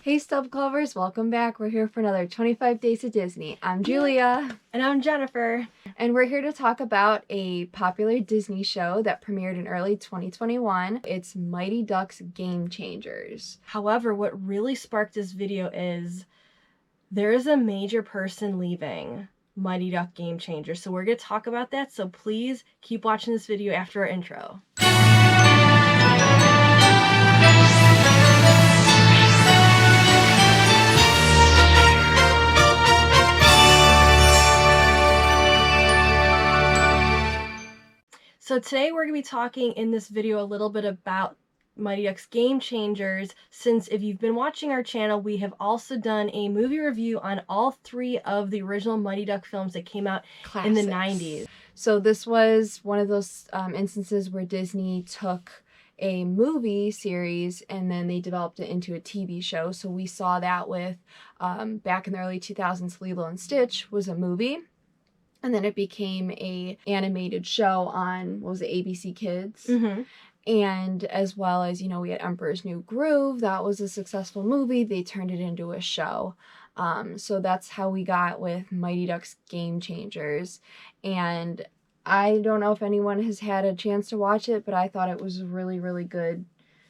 Hey Stub Clovers, welcome back. We're here for another 25 Days of Disney. I'm Julia. And I'm Jennifer. And we're here to talk about a popular Disney show that premiered in early 2021. It's Mighty Ducks Game Changers. However, what really sparked this video is there is a major person leaving Mighty Duck Game Changers. So we're going to talk about that. So please keep watching this video after our intro. So today we're going to be talking in this video a little bit about Mighty Ducks Game Changers, since if you've been watching our channel, we have also done a movie review on all three of the original Mighty Duck films that came out in the 90s. So this was one of those instances where Disney took a movie series and then they developed it into a TV show. So we saw that with, back in the early 2000s, Lilo and Stitch was a movie. And then it became a animated show on, what was it, ABC Kids? Mm-hmm. And as well as, we had Emperor's New Groove. That was a successful movie. They turned it into a show. So that's how we got with Mighty Ducks Game Changers. And I don't know if anyone has had a chance to watch it, but I thought it was a really, really good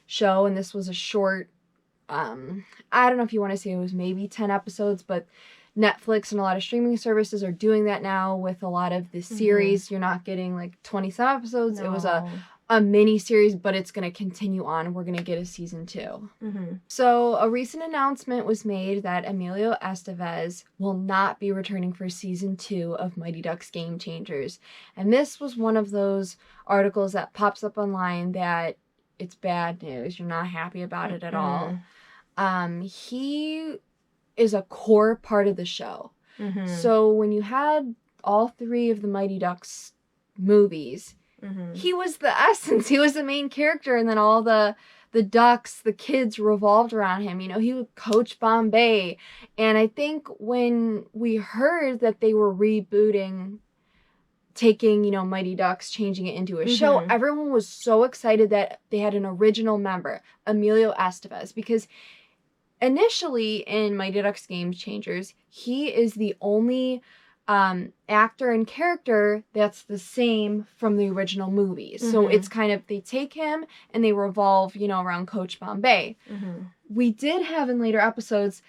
show. And this was a short, I don't know if you want to say it was maybe 10 episodes, but Netflix and a lot of streaming services are doing that now with a lot of the series. Mm-hmm. You're not getting like 20-some episodes. No. It was a mini series, but it's going to continue on. We're going to get a season 2. Mm-hmm. So a recent announcement was made that Emilio Estevez will not be returning for season 2 of Mighty Ducks Game Changers. And this was one of those articles that pops up online that it's bad news. You're not happy about it at all. He is a core part of the show. Mm-hmm. So when you had all 3 of the Mighty Ducks movies, he was the essence. He was the main character, and then all the ducks, the kids revolved around him. He would coach Bombay. And I think when we heard that they were rebooting, taking, Mighty Ducks, changing it into a show, everyone was so excited that they had an original member, Emilio Estevez, because initially in Mighty Ducks Game Changers, he is the only actor and character that's the same from the original movies. So it's kind of, they take him and they revolve, around Coach Bombay. We did have in later episodes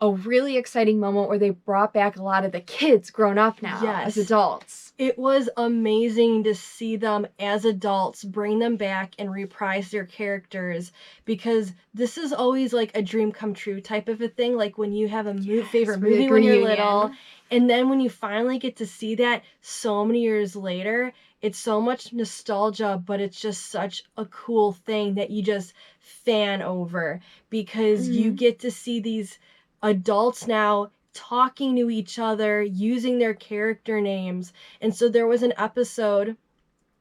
a really exciting moment where they brought back a lot of the kids grown up now as adults. It was amazing to see them as adults, bring them back and reprise their characters, because this is always like a dream come true type of a thing. Like when you have a favorite movie when you're little, and then when you finally get to see that so many years later, it's so much nostalgia, but it's just such a cool thing that you just fan over, because you get to see these adults now talking to each other, using their character names. And so there was an episode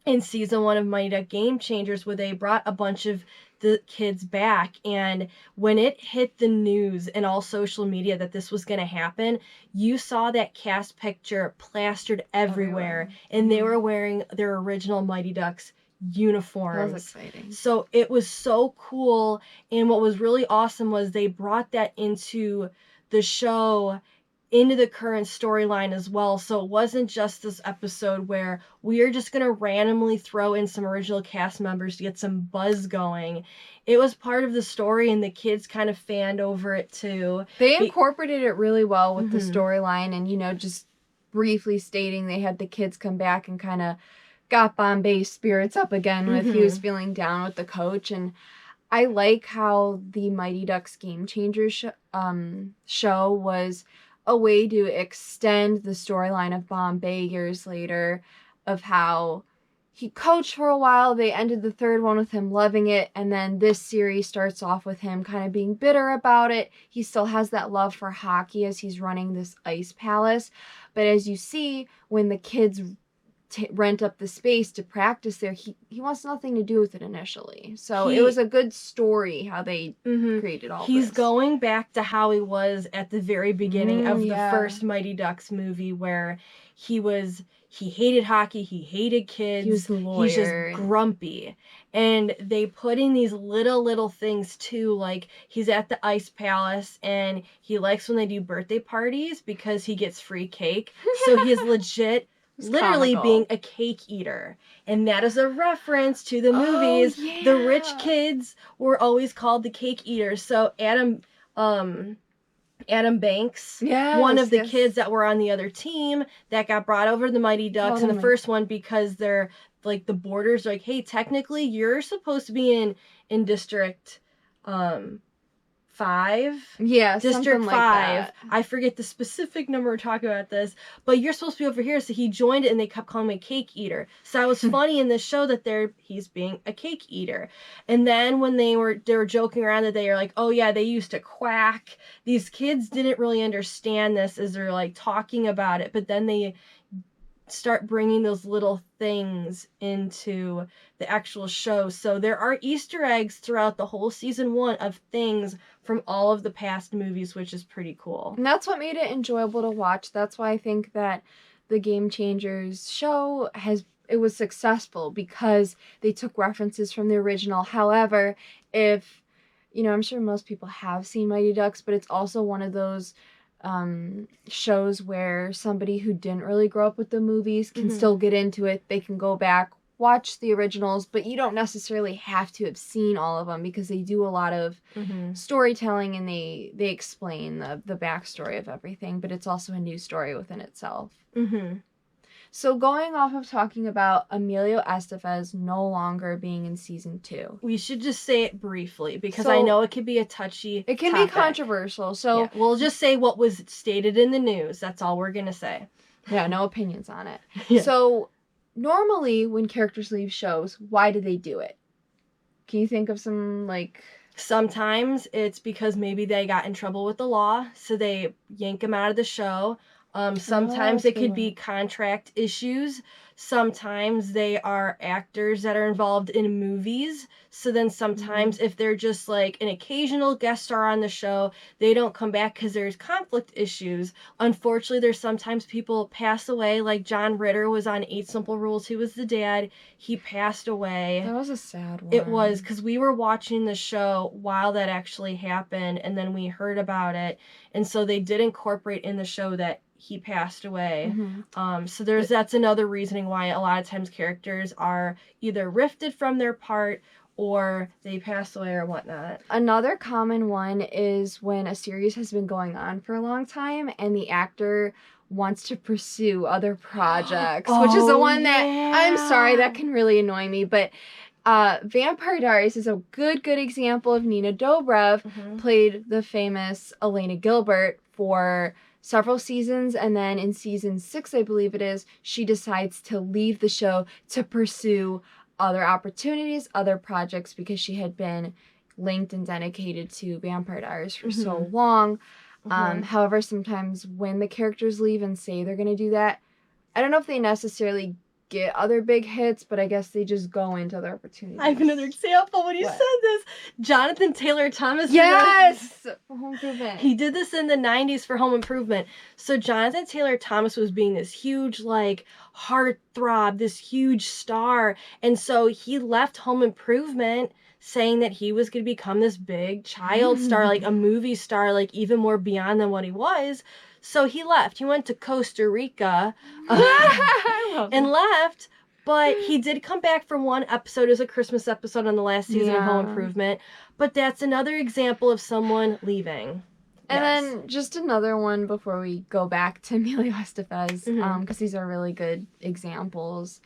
in season 1 of Mighty Duck Game Changers where they brought a bunch of the kids back, and when it hit the news and all social media that this was going to happen, you saw that cast picture plastered everywhere. And they were wearing their original Mighty Ducks uniforms. That was exciting. So it was so cool. And what was really awesome was they brought that into the show, into the current storyline as well. So it wasn't just this episode where we are just going to randomly throw in some original cast members to get some buzz going. It was part of the story, and the kids kind of fanned over it too. They incorporated it really well with the storyline, and just briefly stating they had the kids come back and kind of got Bombay's spirits up again with he was feeling down with the coach. And I like how the Mighty Ducks Game Changers show was a way to extend the storyline of Bombay years later, of how he coached for a while. They ended the 3rd one with him loving it, and then this series starts off with him kind of being bitter about it. He still has that love for hockey as he's running this ice palace, but as you see, when the kids rent up the space to practice there. He wants nothing to do with it initially. So it was a good story how they created all He's this. going back to how he was at the very beginning of the yeah. first Mighty Ducks movie, where he hated hockey, he hated kids, He was the lawyer. he's just grumpy. And they put in these little things too, like he's at the Ice Palace and he likes when they do birthday parties because he gets free cake. So he's legit literally comical. being a cake eater. And that is a reference to the movies. Yeah. The rich kids were always called the cake eaters. So Adam Banks, one of the kids that were on the other team that got brought over to the Mighty Ducks in the first one, because they're like the borders are like, hey, technically you're supposed to be in District 5. Yeah, District 5. Like that. I forget the specific number we're talking about this, but you're supposed to be over here. So he joined it and they kept calling him a cake eater. So that was funny in this show that he's being a cake eater. And then when they were joking around that they were like, oh yeah, they used to quack. These kids didn't really understand this as they're like talking about it, but then they start bringing those little things into the actual show. So there are Easter eggs throughout the whole season 1 of things from all of the past movies, which is pretty cool. And that's what made it enjoyable to watch. That's why I think that the Game Changers show was successful, because they took references from the original. However, if, I'm sure most people have seen Mighty Ducks, but it's also one of those shows where somebody who didn't really grow up with the movies can still get into it. They can go back, watch the originals, but you don't necessarily have to have seen all of them, because they do a lot of storytelling and they explain the backstory of everything, but it's also a new story within itself. So going off of talking about Emilio Estevez no longer being in season 2. We should just say it briefly, because I know it could be a touchy It can topic. be controversial. So we'll just say what was stated in the news. That's all we're going to say. Yeah, no opinions on it. So normally when characters leave shows, why do they do it? Can you think of some, like... Sometimes it's because maybe they got in trouble with the law, so they yank them out of the show. Sometimes it could be contract issues. Sometimes they are actors that are involved in movies. So then sometimes if they're just like an occasional guest star on the show, they don't come back because there's conflict issues. Unfortunately, there's sometimes people pass away, like John Ritter was on 8 Simple Rules. He was the dad. He passed away. That was a sad one. It was, because we were watching the show while that actually happened, and then we heard about it. And so they did incorporate in the show that he passed away. So that's another reasoning why a lot of times characters are either rifted from their part or they pass away or whatnot. Another common one is when a series has been going on for a long time and the actor wants to pursue other projects, which is the one that, I'm sorry, that can really annoy me, but Vampire Diaries is a good example of Nina Dobrev, played the famous Elena Gilbert for several seasons, and then in season 6, I believe it is, she decides to leave the show to pursue other opportunities, other projects, because she had been linked and dedicated to Vampire Diaries for so long. However, sometimes when the characters leave and say they're going to do that, I don't know if they necessarily get other big hits, but I guess they just go into other opportunities. I have another example when you said this. Jonathan Taylor Thomas. Yes! For Home Improvement. He did this in the 90s for Home Improvement. So Jonathan Taylor Thomas was being this huge, like, heartthrob, this huge star. And so he left Home Improvement saying that he was going to become this big child star, like a movie star, like even more beyond than what he was. So he left. He went to Costa Rica and left, but he did come back for one episode as a Christmas episode on the last season of Home Improvement. But that's another example of someone leaving. And then just another one before we go back to Emilio Estevez, because these are really good examples.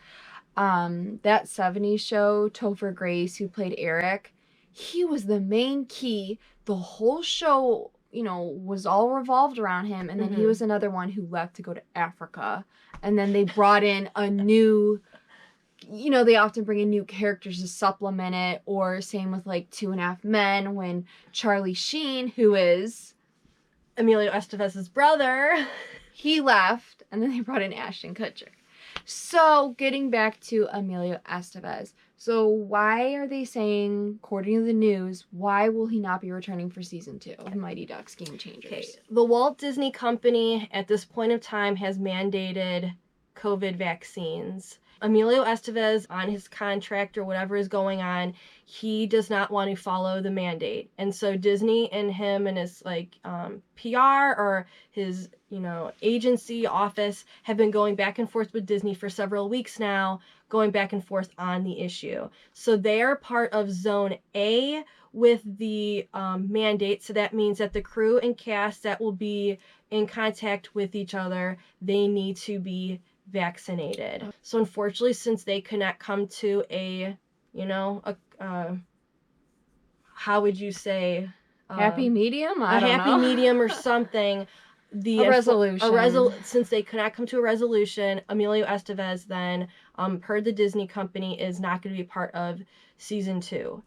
That 70s show, Topher Grace, who played Eric, he was the main key. The whole show, was all revolved around him. And then he was another one who left to go to Africa. And then they brought in a new, they often bring in new characters to supplement it. Or same with like 2.5 Men, when Charlie Sheen, who is Emilio Estevez's brother, he left. And then they brought in Ashton Kutcher. So, getting back to Emilio Estevez. So, why are they saying, according to the news, why will he not be returning for season 2 of Mighty Ducks Game Changers? Okay, the Walt Disney Company at this point of time has mandated COVID vaccines. Emilio Estevez, on his contract or whatever is going on, he does not want to follow the mandate. And so Disney and him and his PR or his, agency office have been going back and forth with Disney for several weeks now, going back and forth on the issue. So they are part of Zone A with the mandate. So that means that the crew and cast that will be in contact with each other, they need to be vaccinated. So unfortunately, since they cannot come to a how would you say, happy medium? I don't happy know. medium or something. A resolution. Since they cannot come to a resolution, Emilio Estevez then, per the Disney company, is not going to be part of season 2.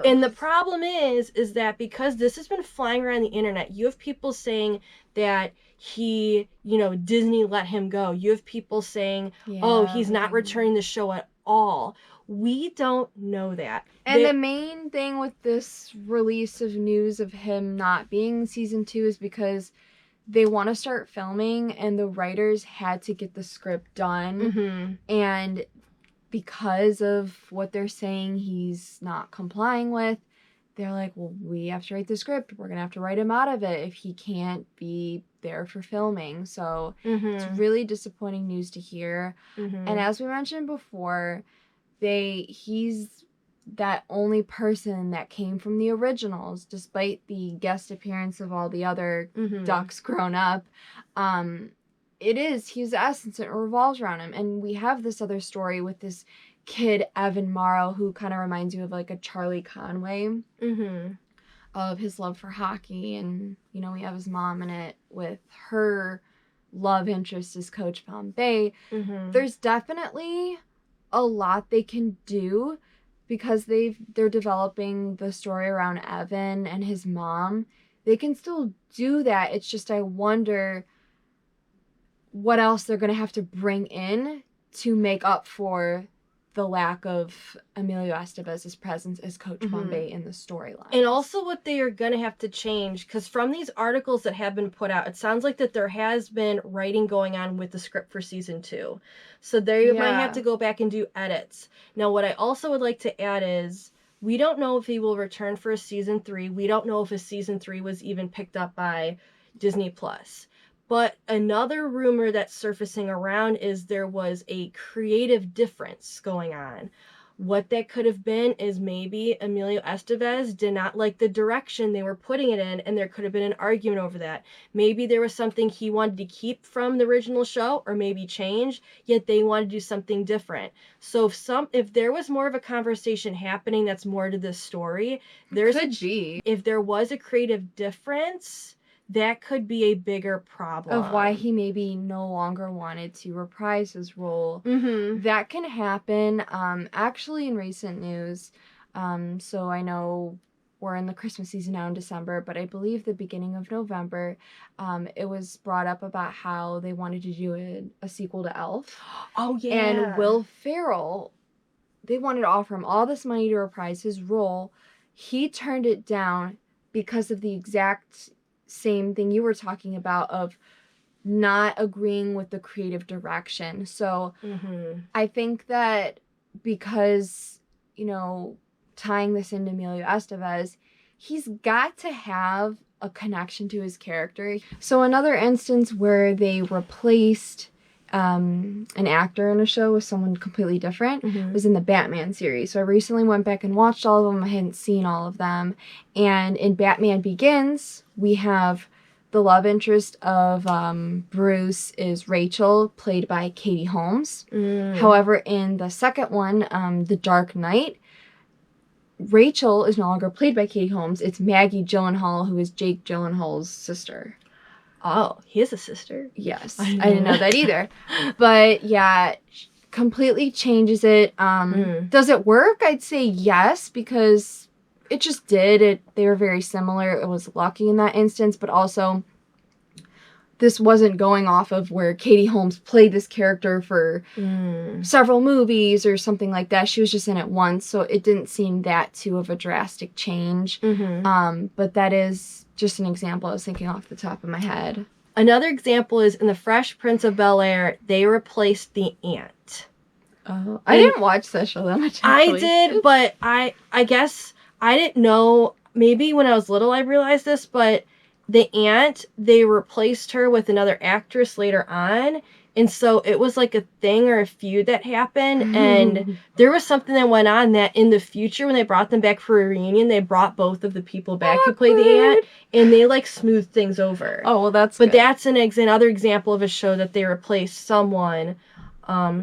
And the problem is that because this has been flying around the internet, you have people saying that he, Disney let him go. You have people saying, he's not returning the show at all. We don't know that. And the main thing with this release of news of him not being in season 2 is because they want to start filming and the writers had to get the script done. Mm-hmm. And because of what they're saying he's not complying with, they're like, well, we have to write the script. We're going to have to write him out of it if he can't be there for filming. So it's really disappointing news to hear. Mm-hmm. And as we mentioned before, he's that only person that came from the originals, despite the guest appearance of all the other ducks grown up. He's the essence. It revolves around him. And we have this other story with this kid, Evan Morrow, who kind of reminds you of like a Charlie Conway of his love for hockey. And, we have his mom in it with her love interest as Coach Bombay. There's definitely a lot they can do because they're developing the story around Evan and his mom. They can still do that. It's just I wonder what else they're going to have to bring in to make up for the lack of Emilio Estevez's presence as Coach Bombay in the storyline. And also what they are going to have to change, because from these articles that have been put out, it sounds like that there has been writing going on with the script for season 2. So they might have to go back and do edits. Now, what I also would like to add is, we don't know if he will return for a season 3. We don't know if a season 3 was even picked up by Disney+. But another rumor that's surfacing around is there was a creative difference going on. What that could have been is maybe Emilio Estevez did not like the direction they were putting it in, and there could have been an argument over that. Maybe there was something he wanted to keep from the original show, or maybe change, yet they wanted to do something different. So if there was more of a conversation happening that's more to this story, if there was a creative difference, that could be a bigger problem. Of why he maybe no longer wanted to reprise his role. That can happen. Actually, in recent news, so I know we're in the Christmas season now in December, but I believe the beginning of November, it was brought up about how they wanted to do a sequel to Elf. Oh, yeah. And Will Ferrell, they wanted to offer him all this money to reprise his role. He turned it down because of the exact same thing you were talking about of not agreeing with the creative direction. So I think that because, tying this into Emilio Estevez, he's got to have a connection to his character. So another instance where they replaced an actor in a show with someone completely different was in the Batman series. So I recently went back and watched all of them. I hadn't seen all of them. And in Batman Begins, we have the love interest of Bruce is Rachel, played by Katie Holmes. However, in the second one, The Dark Knight, Rachel is no longer played by Katie Holmes. It's Maggie Gyllenhaal, who is Jake Gyllenhaal's sister. Oh, he has a sister? Yes. I didn't know that either. But yeah, completely changes it. Does it work? I'd say yes, because it just did. They were very similar. It was lucky in that instance, but also this wasn't going off of where Katie Holmes played this character for several movies or something like that. She was just in it once, so it didn't seem that too of a drastic change. But that is just an example I was thinking off the top of my head. Another example is in The Fresh Prince of Bel-Air, they replaced the aunt. Oh, I didn't watch that show that much. I did, but I guess I didn't know. Maybe when I was little I realized this, but the aunt, they replaced her with another actress later on. And so it was like a thing or a feud that happened. And there was something that went on that in the future, when they brought them back for a reunion, they brought both of the people back who played the aunt. And they like smoothed things over. Oh, well, that's But good. that's another example of a show that they replaced someone.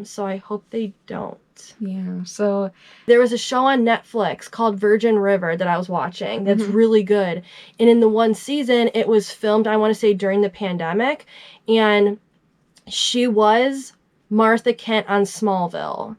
So I hope they don't. Yeah, so there was a show on Netflix called Virgin River that I was watching that's really good. And in the one season, it was filmed, I want to say, during the pandemic. And she was Martha Kent on Smallville.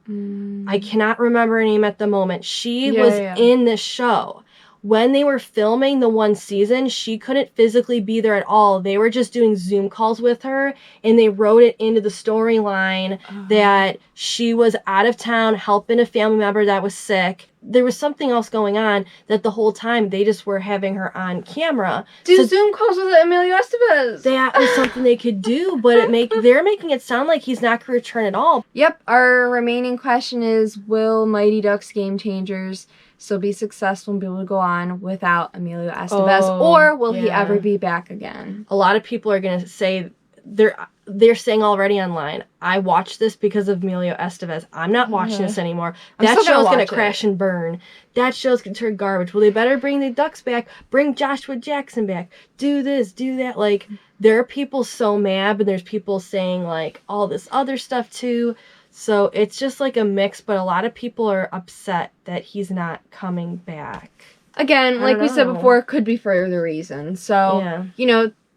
I cannot remember her name at the moment. She was in this show. When they were filming the one season, she couldn't physically be there at all. They were just doing Zoom calls with her, and they wrote it into the storyline that she was out of town helping a family member that was sick. There was something else going on that the whole time they just were having her on camera. Do Zoom calls with Emilio Estevez. That was something they could do, but they're making it sound like he's not going to return at all. Yep, our remaining question is, will Mighty Ducks Game Changers still be successful and be able to go on without Emilio Estevez, or will he ever be back again? A lot of people are going to say, they're saying already online, I watched this because of Emilio Estevez. I'm not watching this anymore. That show's going to crash and burn. That show's considered garbage. Well, they better bring the Ducks back. Bring Joshua Jackson back. Do this, do that. Like, there are people so mad, but there's people saying, like, all this other stuff, too. So it's just like a mix, but a lot of people are upset that he's not coming back. Again, like we said before, it could be for other reasons. So,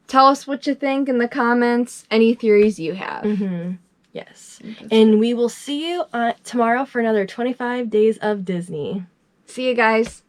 tell us what you think in the comments, any theories you have. Yes. And we will see you tomorrow for another 25 Days of Disney. See you guys.